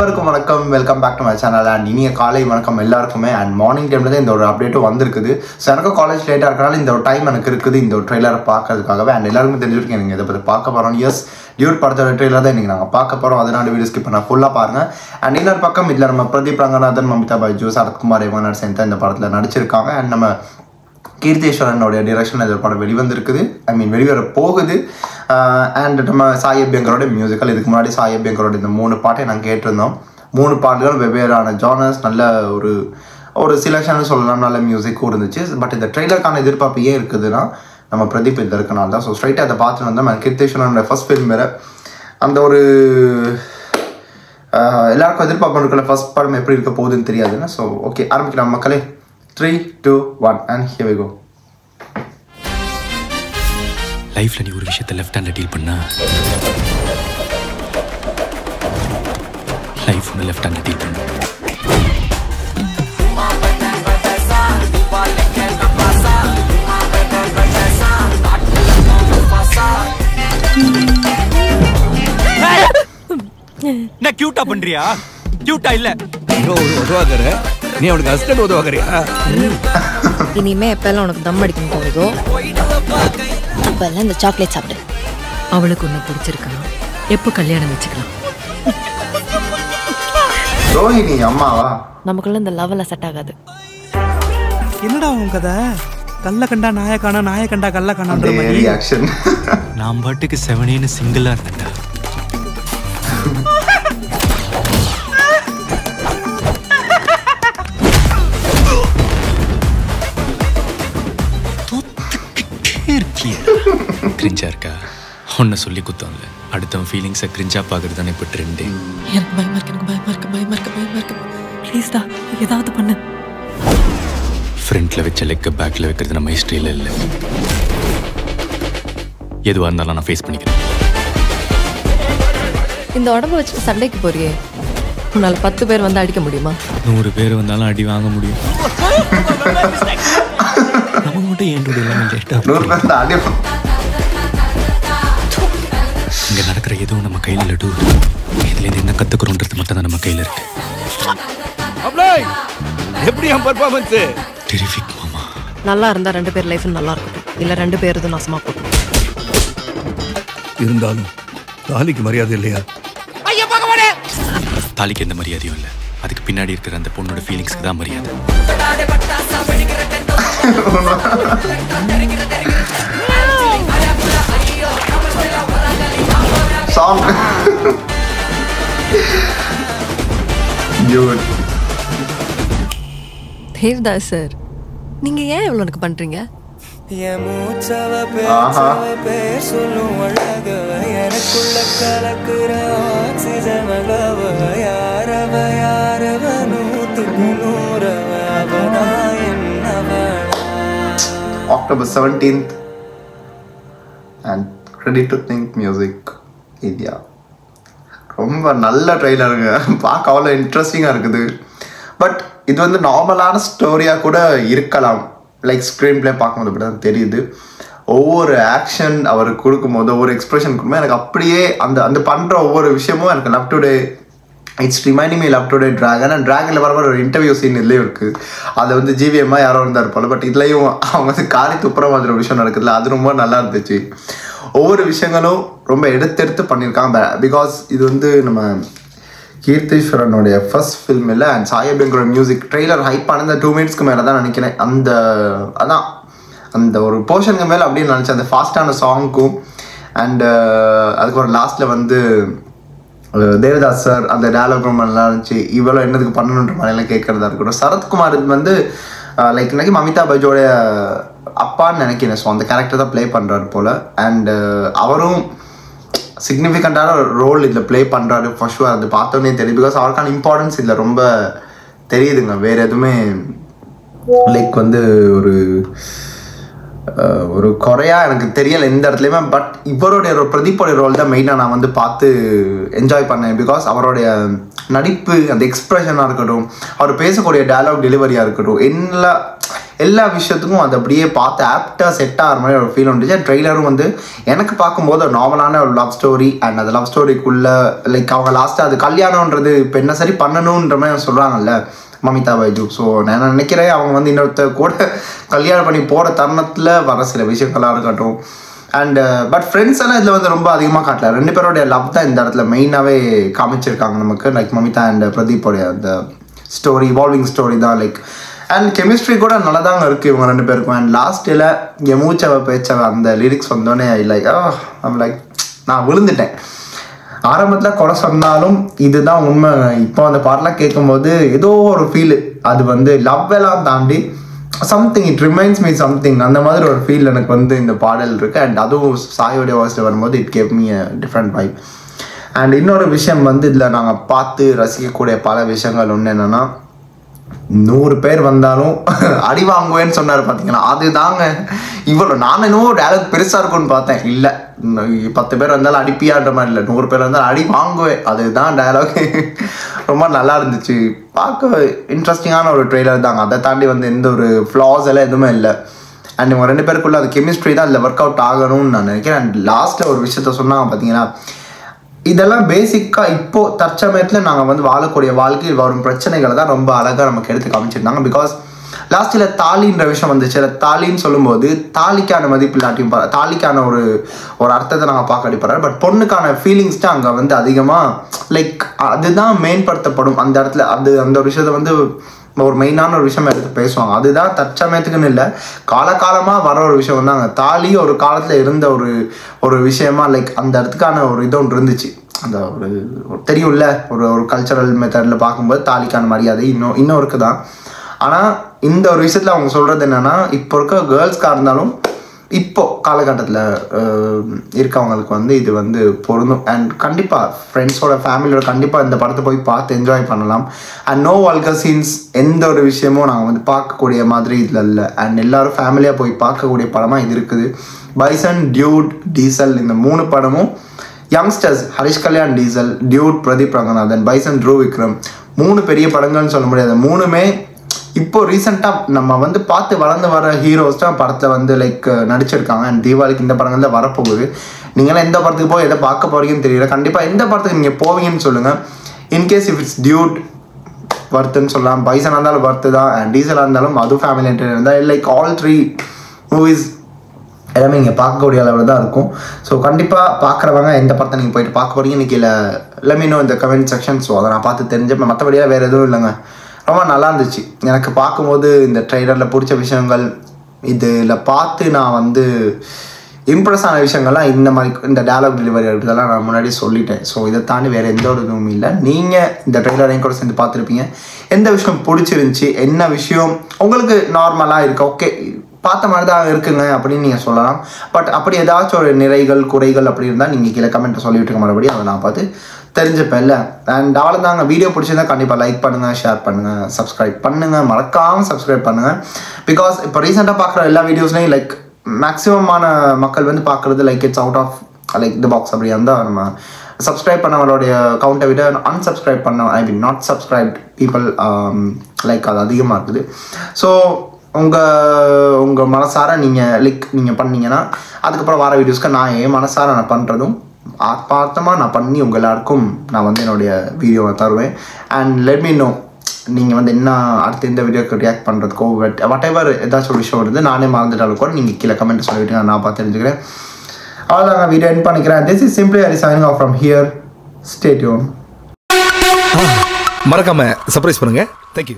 எல்லாருக்கும் வணக்கம், welcome back to my channel. And இனிய காலை வணக்கம் எல்லாருக்குமே. அண்ட் மார்னிங் டைமில் தான் இந்த ஒரு அப்டேட்டும் வந்திருக்குது. ஸோ எனக்கு காலேஜ் லேட்டாக இருக்கனால இந்த ஒரு டைம் எனக்கு இருக்குது இந்த ஒரு ட்ரெய்லரை பார்க்கறதுக்காகவே. அண்ட் எல்லாருக்கும் தெரிஞ்சிருக்கேன் நீங்கள் இதை பற்றி பார்க்க போகிறோம். எஸ், டியூட் படத்தோட ட்ரெய்லர் தான் இன்றைக்கி நாங்கள் பார்க்க போகிறோம். அதனால வீடியோ ஸ்கிப் பண்ண ஃபுல்லாக பாருங்கள். அண்ட் இன்னொரு பக்கம் இதில் நம்ம பிரதீப் ரங்கநாதன், மமிதா பைஜு, சரத்குமார் இவங்க சேர்ந்து இந்த படத்தில் நடிச்சிருக்காங்க. அண்ட் நம்ம கீர்த்தேஸ்வரனுடைய டிரெக்ஷன் இந்த படம் வெளிவந்திருக்குது, வெளிவர போகுது. அண்ட் நம்ம சாய் அபியங்கரோட மியூசிக்கல். இதுக்கு முன்னாடி சாய் அபியங்கரோட இந்த 3 பாட்டை நாங்கள் கேட்டிருந்தோம். 3 பாட்டுகள் வெவ்வேறான ஜானர்ஸ், நல்ல ஒரு சிலெக்ஷன் சொல்லலாம், நல்ல மியூசிக்கும் இருந்துச்சு. பட் இந்த ட்ரெய்லருக்கான எதிர்பார்ப்பு ஏன் இருக்குதுன்னா நம்ம பிரதீப் இதில் இருக்கனால தான். ஸோ ஸ்ட்ரைட்டாக அதை பார்த்துட்டு வந்தோம். கீர்த்தேஸ்வரனோட ஃபர்ஸ்ட் ஃபிலிம் வேறு, அந்த ஒரு எல்லாருக்கும் எதிர்பார்ப்பு இருக்கிற ஃபர்ஸ்ட் படம் எப்படி இருக்க போகுதுன்னு தெரியாதுன்னா. ஸோ ஓகே, ஆரம்பிக்கலாம் மக்களே. 3, 2, 1 and here we go. லைஃப்ல நீ ஒரு விஷயத்தை லெஃப்ட் ஹேண்ட்ல டீல் பண்ணா லைஃப் ஒன்று லெஃப்ட் ஹேண்ட்ல டீல் பண்ணு. என்ன கியூட்டா பண்றியா? கியூட்டா இல்ல, ஒரு உதவாகற நீ அவனுக்கு அசிஸ்டன்ட் உதவாகறியா? இனிமே எப்பெல்லாம் உனக்கு தம் அடிக்கணும் போகுதோ அப்பெல்லாம் இந்த சாக்லேட் சாப்பிடு. அவளுக்கு ஒன்று பிடிச்சிருக்கா, எப்போ கல்யாணம் வச்சுக்கலாம்? ரோஹிணி அம்மாவா? நமக்குள்ள இந்த லெவல்ல செட் ஆகாது. என்னடா உன் கதை? கல்ல கண்டா நாய காணா, நாய கண்டா கல்ல காணான்ற மாதிரி ரியாக்ஷன். நான் பாட்டுக்கு 7 சிங்கிளா இருந்தேன்டா. கிரிஞ்சா இருக்கா? ஒன்ன சொல்லி குத்தம்ல, அடுத்தவன் ஃபீலிங்ஸை கிரிஞ்சா பாக்குறது தானே இப்போ ட்ரெண்டே. எனக்கு பயமா இருக்கு. ப்ளீஸ் டா, ஏதாவது பண்ணு. ஃப்ரண்ட்ல வச்ச லெக்க பேக்ல வைக்கிறது நம்ம ஹிஸ்டரியில இல்லை. எதுவா இருந்தாலும் நான் ஃபேஸ் பண்ணிக்கிறேன். இந்த உடம்பு வச்சுட்டு சண்டைக்கு போறியே, உன்னால 10 பேர் வந்து அடிக்க முடியுமா? 100 பேர் வந்தாலும் அடி வாங்க முடியும். நம்ம மட்டும் ஏன் எல்லாமே லேட்டா இங்க நடக்கிற எதுவும் நம்ம கையில இல்ல. டூ இதுல இருந்து என்ன கத்துக்கிறோன்றது மட்டும் தான் நம்ம கையில இருக்கு. எப்படி என் பர்ஃபார்மன்ஸ்? டெரிஃபிக் மாமா. நல்லா இருந்தா 2 பேர் லைஃப் நல்லா இருக்கும், இல்ல 2 பேர் இது நாசமா போகும். இருந்தாலும் தாலிக்கு மரியாதை இல்லையா? தாலிக்கு எந்த மரியாதையும் இல்லை, அதுக்கு பின்னாடி இருக்கிற அந்த பொண்ணோட ஃபீலிங்ஸ்க்கு தான் மரியாதை. சாங் தேவ்தாஸ் சார், நீங்க ஏன் இவ்வளவு எனக்கு பண்றீங்க? October 17th and Ready to Think Music India. ரொம்ப நல்ல ட்ரெய்லருங்க, பார்க்க அவ்வளோ இன்ட்ரெஸ்டிங்காக இருக்குது. பட் இது வந்து நார்மலான ஸ்டோரியாக கூட இருக்கலாம். லைக் ஸ்க்ரீன் பிளே பார்க்கும்போது அப்படி தான் தெரியுது. ஒவ்வொரு ஆக்ஷன் அவர் கொடுக்கும்போது, ஒவ்வொரு எக்ஸ்பிரஷன் கொடுக்கும்போது எனக்கு அப்படியே அந்த பண்ணுற ஒவ்வொரு விஷயமும் எனக்கு Love Today, it's reminding me Love Today Dragon. And டிராகனில் வர ஒரு இன்டர்வியூ சீன் இதுலேயும் இருக்குது. அதில் வந்து ஜிவிஎம்மாக யாரோ இருந்தார் போல். பட் இதுலேயும் அவங்க வந்து காரி துப்புற மாதிரி ஒரு விஷயம் நடக்குதுல்ல, அது ரொம்ப நல்லா இருந்துச்சு. ஒவ்வொரு விஷயங்களும் ரொம்ப எடுத்து பண்ணியிருக்காங்க. பிகாஸ் இது வந்து நம்ம கீர்த்தேஸ்வரனுடைய ஃபர்ஸ்ட் ஃபில்ம் இல்லை. அண்ட் சாய் அபியங்கரோட மியூசிக் ட்ரெய்லர் ஹைப் ஆனது 2 மினிட்ஸ்க்கு மேலே தான் நினைக்கிறேன். அந்த ஒரு போர்ஷனுக்கு மேலே அப்படின்னு நினச்சேன், அந்த ஃபாஸ்டான சாங்க்கும். அண்டு அதுக்கு ஒரு லாஸ்ட்டில் வந்து தேவதாஸ் சார் அந்த டயலாக் ரொம்ப நல்லா இருந்துச்சு. இவ்வளோ என்னதுக்கு பண்ணணுன்ற மாதிரிலாம் கேட்குறதா இருக்கட்டும். சரத்குமார் இது வந்து லைக் இன்னைக்கு மமிதா பைஜோடைய அப்பான்னு நினைக்கிறேன். ஸோ அந்த கேரக்டர் தான் ப்ளே பண்ணுறாரு போல். அண்டு அவரும் சிக்னிஃபிகண்ட்டான ரோல் இதில் ப்ளே பண்ணுறாரு ஃபார் ஷுவர். அது பார்த்தோன்னே தெரியுது. பிகாஸ் அவருக்கான இம்பார்ட்டன்ஸ் இதில் ரொம்ப தெரியுதுங்க. வேறு எதுவுமே லைக் வந்து ஒரு குறையாக எனக்கு தெரியலை எந்த இடத்துலையுமே. பட் இவருடைய பிரதீப்போடைய ரோல் தான் மெயினாக நான் வந்து பார்த்து என்ஜாய் பண்ணேன். பிகாஸ் அவருடைய நடிப்பு, அந்த எக்ஸ்ப்ரெஷனாக இருக்கட்டும், அவர் பேசக்கூடிய டயலாக் டெலிவரியாக இருக்கட்டும், எல்லா விஷயத்துக்கும் அது அப்படியே பார்த்து ஆப்டாக செட் ஆகிற மாதிரி ஒரு ஃபீல் வந்துச்சு. ட்ரெய்லரும் வந்து எனக்கு பார்க்கும்போது ஒரு நார்மலான ஒரு லவ் ஸ்டோரி அண்ட் அந்த லவ் ஸ்டோரிக்குள்ளே லைக் அவங்க லாஸ்ட்டாக அது கல்யாணம்ன்றது இப்போ என்ன சரி பண்ணணுன்ற மாதிரி சொல்கிறாங்கல்ல மமிதா பைஜு. ஸோ நான் நினைக்கிறேன் அவங்க வந்து இன்னொருத்த கூட கல்யாணம் பண்ணி போகிற தருணத்தில் வர சில விஷயங்களாக இருக்கட்டும். அண்ட் பட் ஃப்ரெண்ட்ஸ் எல்லாம் இதில் வந்து ரொம்ப அதிகமாக காட்டல. 2 பேருடைய லவ் தான் இந்த இடத்துல மெயினாகவே காமிச்சிருக்காங்க நமக்கு. லைக் மமிதா அண்ட் பிரதீப்போடைய அந்த ஸ்டோரி இவால்விங் ஸ்டோரி தான் லைக். அண்ட் கெமிஸ்ட்ரி கூட நல்லா தாங்க இருக்குது இவங்க 2 பேருக்கும். அண்ட் லாஸ்ட்டில் என் மூச்சவை பேச்சவை அந்த லிரிக்ஸ் வந்தோடனே லைக் நான் விழுந்துட்டேன். ஆரம்பத்தில் குறை சொன்னாலும் இதுதான் உண்மை. இப்போ அந்த பாட்டெலாம் கேட்கும்போது ஏதோ ஒரு ஃபீலு, அது வந்து லவ் எல்லாம் தாண்டி something it reminds me something அந்த மாதிரி ஒரு ஃபீல் எனக்கு வந்து இந்த பாடல் இருக்குது. அண்ட் அதுவும் சாயோடைய வாய்ஸில் வரும்போது it gave me a different vibe. And இன்னொரு விஷயம் வந்து இதில் நாங்கள் பார்த்து ரசிக்கக்கூடிய பல விஷயங்கள் ஒன்று என்னென்னா 100 பேர் வந்தாலும் அடி வாங்குவேன்னு சொன்னார் பார்த்தீங்கன்னா, அது தாங்க இவ்வளோ. நான் இன்னும் டேலக் பெருசாக இருக்கும்னு பார்த்தேன், இல்லை 10 பேர் வந்தாலும் அடிப்பியான்ற மாதிரி இல்லை, 100 பேர் வந்தாலும் அடி வாங்குவேன், அதுதான் டயலாக். ரொம்ப நல்லா இருந்துச்சு, பார்க்க இன்ட்ரெஸ்டிங்கான ஒரு ட்ரெய்லர் தாங்க. அதை தாண்டி வந்து எந்த ஒரு ஃப்ளாஸ் எல்லாம் எதுவுமே இல்லை. அண்ட் இவங்க 2 பேருக்குள்ள அது கெமிஸ்ட்ரி தான் இதில் ஒர்க் அவுட் ஆகணும்னு நான் நினைக்கிறேன். அண்ட் லாஸ்ட்டில் ஒரு விஷயத்த சொன்னாங்க பார்த்தீங்கன்னா, இதெல்லாம் பேசிக்காக இப்போது தற்சமயத்தில் நாங்கள் வந்து வாழக்கூடிய வாழ்க்கையில் வரும் பிரச்சனைகளை தான் ரொம்ப அழகாக நமக்கு எடுத்து காமிச்சிருந்தாங்க. பிகாஸ் லாஸ்ட்டில் தாலின்ற விஷயம் வந்துச்சு. தாலின்னு சொல்லும்போது தாலிக்கான மதிப்பு இல்லாட்டியும் தாலிக்கான ஒரு அர்த்தத்தை நாங்கள் பார்க்க அடிப்படுறாரு. பட் பொண்ணுக்கான ஃபீலிங்ஸ் தான் அங்கே வந்து அதிகமாக லைக் அதுதான் மேம்படுத்தப்படும் அந்த இடத்துல. அந்த ஒரு விஷயத்தை வந்து ஒரு மெயினான ஒரு விஷயம் எடுத்து பேசுவாங்க. அதுதான் தற்சமயத்துக்குன்னு இல்லை, காலகாலமாக வர ஒரு விஷயம் வந்து அங்கே தாலி ஒரு காலத்தில் இருந்த ஒரு விஷயமா லைக் அந்த இடத்துக்கான ஒரு இது ஒன்று இருந்துச்சு. அந்த ஒரு தெரியும்ல ஒரு கல்ச்சரல் மெத்தடில் பார்க்கும்போது தாலிக்கான மரியாதை இன்னும் இருக்குதான். ஆனால் இந்த ஒரு விஷயத்தில் அவங்க சொல்கிறது என்னென்னா, இப்போ இருக்க கேர்ள்ஸ்க்காக இருந்தாலும் இப்போது காலகட்டத்தில் இருக்கவங்களுக்கு வந்து இது வந்து பொருந்தும். அண்ட் கண்டிப்பாக ஃப்ரெண்ட்ஸோட ஃபேமிலியோட கண்டிப்பாக இந்த படத்தை போய் பார்த்து என்ஜாய் பண்ணலாம். அண்ட் நோ வல்கர் சீன்ஸ் எந்த ஒரு விஷயமும் நாங்கள் வந்து பார்க்கக்கூடிய மாதிரி இதில் இல்லை. அண்ட் எல்லோரும் ஃபேமிலியாக போய் பார்க்கக்கூடிய படமாக இது இருக்குது. பைசன், டியூட், டீசல் இந்த 3 படமும் youngsters, Harish Kalyan diesel, Dude Pradeep Ranganathan, bison through Vikram, 3 பெரிய படங்கள்னு சொல்ல முடியாது. 3மே இப்போ ரீசெண்டாக நம்ம வந்து பார்த்து வளர்ந்து வர ஹீரோஸ் தான் படத்தில் வந்து லைக் நடிச்சிருக்காங்க. அண்ட் தீபாவளிக்கு இந்த படங்கள் தான் வரப்போகுது. நீங்களாம் எந்த படத்துக்கு போய் எதை பார்க்க போகிறீங்கன்னு தெரியல. கண்டிப்பாக எந்த படத்துக்கு நீங்கள் போவீங்கன்னு சொல்லுங்கள். இன்கேஸ் இஃப் இட்ஸ் டியூட் வர்த்துன்னு சொல்லலாம், பைசனாக இருந்தாலும் வர்த்து தான், அண்ட் டீசலாக இருந்தாலும் அது ஃபேமிலி என்டர்டைன்மெண்ட் இருந்தால் லைக் ஆல் 3 மூவிஸ் எல்லாமே இங்கே பார்க்கக்கூடிய அளவில் தான் இருக்கும். ஸோ கண்டிப்பாக பார்க்குறவங்க எந்த படத்தை நீங்கள் போயிட்டு பார்க்க போகிறீங்க இன்றைக்கி லெட் மீ நோ இந்த கமெண்ட் செக்ஷன். ஸோ அதை நான் பார்த்து தெரிஞ்சப்போ மற்றபடியாக வேறு எதுவும் இல்லைங்க. ரொம்ப நல்லா இருந்துச்சு எனக்கு பார்க்கும்போது. இந்த ட்ரெய்லரில் பிடிச்ச விஷயங்கள் இதில் பார்த்து நான் வந்து இம்ப்ரெஸ் ஆன விஷயங்கள்லாம் இந்த மாதிரி இந்த டயலாக் டெலிவரி இதெல்லாம் நான் முன்னாடி சொல்லிட்டேன். ஸோ இதை தாண்டி வேறு எந்த ஒரு இதுவும் இல்லை. நீங்கள் இந்த ட்ரெய்லரையும் கூட சேர்ந்து பார்த்துருப்பீங்க. எந்த விஷயம் பிடிச்சிருந்துச்சி, என்ன விஷயம் உங்களுக்கு நார்மலாக இருக்கு, ஓகே பார்த்த மாதிரி தான் இருக்குங்க அப்படின்னு நீங்கள் சொல்லலாம். பட் அப்படி ஏதாச்சும் ஒரு நிறைகள் குறைகள் அப்படி இருந்தால் நீங்கள் கீழே கமெண்ட்டை சொல்லிவிட்டுருக்க மறுபடியும் அதை நான் பார்த்து தெரிஞ்சுப்பேன் இல்லை. அண்ட் அவ்வளோதாங்க. வீடியோ பிடிச்சிருந்தா கண்டிப்பாக லைக் பண்ணுங்கள், ஷேர் பண்ணுங்கள், சப்ஸ்கிரைப் பண்ணுங்கள், மறக்காமல் சப்ஸ்கிரைப் பண்ணுங்கள். பிகாஸ் இப்போ ரீசெண்டாக பார்க்குற எல்லா வீடியோஸ்லையும் லைக் மேக்ஸிமமான மக்கள் வந்து பார்க்குறது like it's out of like the box அப்படி இருந்தால் நம்ம சப்ஸ்கிரைப் பண்ணவங்களுடைய கவுண்டை விட அன்சப்ஸ்கிரைப் பண்ண நாட் சப்ஸ்கிரைப்ட் பீப்புள் லைக் அது அதிகமாக இருக்குது. ஸோ உங்கள் மனசார நீங்கள் பண்ணீங்கன்னா அதுக்கப்புறம் வர வீடியோஸ்க்கு நான் என் மனசார நான் பண்ணுறதும் ஆத்மார்த்தமாக நான் பண்ணி உங்கள் எல்லாருக்கும் நான் வந்து என்னுடைய வீடியோவை தருவேன். அண்ட் லெட் மீ நோ நீங்கள் வந்து என்ன அடுத்து இந்த வீடியோக்கு ரியாக்ட் பண்ணுறதுக்கோ வாட் எவர் ஏதாச்சும் ஒரு விஷயம் வருது நானே மறந்துட்டாலும் கூட நீங்கள் கீழே கமெண்ட் சொல்லிவிட்டு நான் பார்த்து தெரிஞ்சுக்கிறேன். அவ்வளோதாங்க, வீடியோ எண்ட் பண்ணிக்கிறேன். This is simply Hari signing off from here. Stay tune. மறக்காம சர்ப்ரைஸ் பண்ணுங்க. தேங்க்யூ.